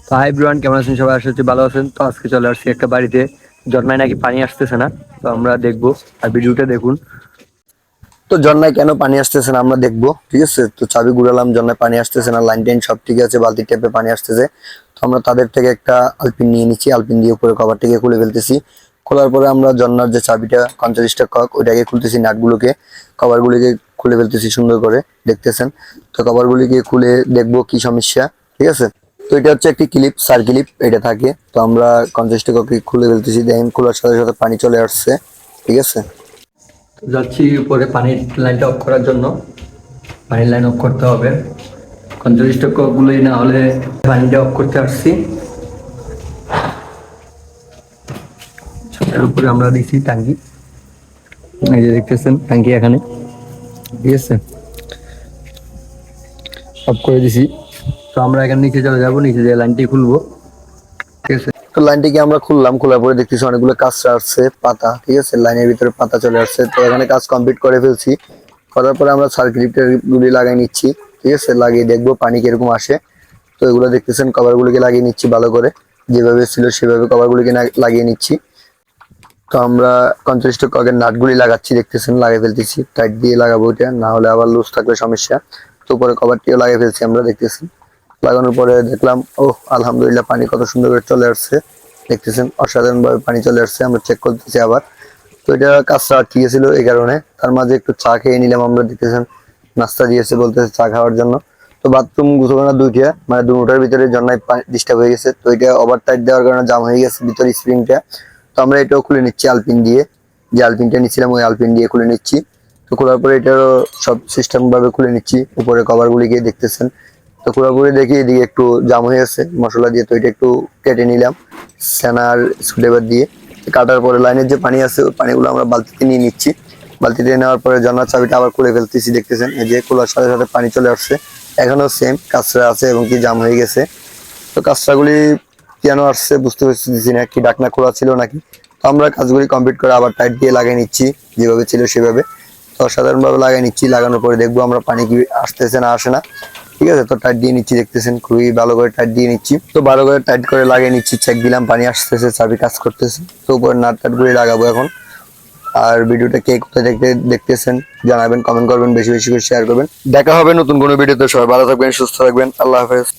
তো hi everyone, কেমন আছেন সবাই? আশা করছি ভালো আছেন। তো আজকে চলে আসছি একটা বাড়িতে, ঝর্ণায় নাকি পানি আসতেছে না। তো আমরা দেখবো, আর ভিডিওটা দেখুন। তো ঝর্ণায় কেন পানি আসতেছে না আমরা দেখবো, ঠিক আছে? তো চাবি ঘুরালাম, ঝর্ণায় পানি আসতেছে না, লাইন টাইন সব ঠিক আছে, বালতির ট্যাপে পানি আসতেছে। তো আমরা তাদের থেকে একটা আলপিন নিয়ে নিচ্ছি, আলপিন দিয়ে উপরে কভারটিকে খুলে ফেলতেছি। খোলার পরে আমরা ঝর্ণার যে চাবিটা 45টা কক, ওইটাকে খুলতেছি, নাটগুলোকে কভারগুলিকে খুলে ফেলতেছি সুন্দর করে, দেখতেছেন। তো কভারগুলিকে খুলে দেখবো কি সমস্যা, ঠিক আছে? তো এটা হচ্ছে একটি ক্লিপ, সার ক্লিপ এটা থাকে। তো আমরা 50টা কপি খুলে ফেলতেছি, দেখেন খোলার সাথে সাথে পানি চলে আসছে, ঠিক আছে? তো যাচ্ছি উপরে পানির লাইনটা অফ করার জন্য। পানির লাইন অফ করতে হবে, 45টা কপগুলোই না হলে পানিটা অফ করতে আসছি। ছাদের উপরে আমরা দিচ্ছি ট্যাঙ্কি, এই যে দেখতেছেন ট্যাঙ্কি এখানে, ঠিক আছে? অফ করে দিছি। তো আমরা এখানে নিচে চলে যাবো, নিচে যে লাইনটি খুলবো, ঠিক আছে? তো লাইনটিকে আমরা খুললাম, খোলার পরে দেখতেছি অনেকগুলো কাঁচরা আসছে, পাতা, ঠিক আছে? লাইনের ভিতরে পাতা চলে আসছে। তো এখানে কাজ কমপ্লিট করে ফেলছি। করার পরে আমরা সার্কিটের গুলি লাগিয়ে নিচ্ছি, ঠিক আছে? লাগিয়ে দেখবো পানি কিরকম আসে। তো এগুলো দেখতেছেন, কভারগুলিকে লাগিয়ে নিচ্ছি ভালো করে, যেভাবে ছিল সেভাবে কভারগুলিকে লাগিয়ে নিচ্ছি। তো আমরা 50টা ককের নাটগুলি লাগাচ্ছি, দেখতেছেন লাগিয়ে ফেলতেছি, টাইট দিয়ে লাগাবো, এটা না হলে আবার লুজ থাকলে সমস্যা। তো পরে কভারটিও লাগিয়ে ফেলছি আমরা, দেখতেছি। লাগানোর পরে দেখলাম, ও আলহামদুলিল্লাহ, পানি কত সুন্দর করে চলে আসছে, দেখতেছেন অসাধারণ ভাবে পানি চলে আসছে। আমরা চেক করতেছি আবার। তো এটা কাজটা আটকে গেছিল, এই কারণে। তার মাঝে একটু চা খেয়ে নিলাম আমরা, দেখতেছেন নাস্তা দিয়েছে বলতেছে চা খাওয়ার জন্য। তো বাথরুম গুছানো দুইটা, মানে দুটার ভিতরে জন্নায় ডিস্টার্ব হয়ে গেছে। তো এটা ওভার টাইট দেওয়ার কারণে জাম হয়ে গেছে ভিতরে স্প্রিংটা। তো আমরা এটাও খুলে নিচ্ছি আলপিন দিয়ে, যে আলপিনটা নিচ্ছিলাম ওই আলপিন দিয়ে খুলে নিচ্ছি। তো খোলার পরে এটারও সব সিস্টেম ভাবে খুলে নিচ্ছি, উপরে কভার গুলিকে দেখতেছেন। তো পুরোপুরি দেখি এদিকে একটু জাম হয়ে আছে মশলা দিয়ে, তো এটা একটু কেটে নিলাম স্যানার স্ক্রুড্রাইভার দিয়ে। কাটার পরে লাইনের যে পানি আছে ওই পানিগুলো আমরা বালতিতে নিয়ে নিচ্ছি। বালতিতে নেওয়ার পরে জন্নার চাবিটা আবার খুলে ফেলতেছি, দেখতেছেন এই যে খোলার সাথে সাথে পানি চলে আসছে। এখনো সেম কাঁচরা আছে এবং কি জাম হয়ে গেছে। তো কাঁচরাগুলি কেন আসছে বুঝতে পারছি না, কি ঢাকনা খোলা ছিল নাকি। তো আমরা কাজগুলি কমপ্লিট করে আবার টাইট দিয়ে লাগিয়ে নিচ্ছি, যেভাবে ছিল সেভাবে। তো সাধারণভাবে লাগিয়ে নিচ্ছি, লাগানোর পরে দেখবো আমরা পানি কি আসতেছে না আসে না, ঠিক আছে? তো টাইট দিয়ে নিচ্ছি, দেখতেছেন খুবই ভালো করে টাইট দিয়ে নিচ্ছি। তো ভালো করে টাইট করে লাগিয়ে নিচ্ছি, চেক দিলাম পানি আসতেছে, চাবি কাজ করতেছে। তো উপরে নাট টাট গুলি লাগাবো এখন। আর ভিডিওটা কে কোথায় দেখতেছেন জানাবেন, কমেন্ট করবেন, বেশি বেশি করে শেয়ার করবেন। দেখা হবে নতুন কোনো ভিডিওতে। সবাই ভালো থাকবেন, সুস্থ থাকবেন, আল্লাহ হাফেজ।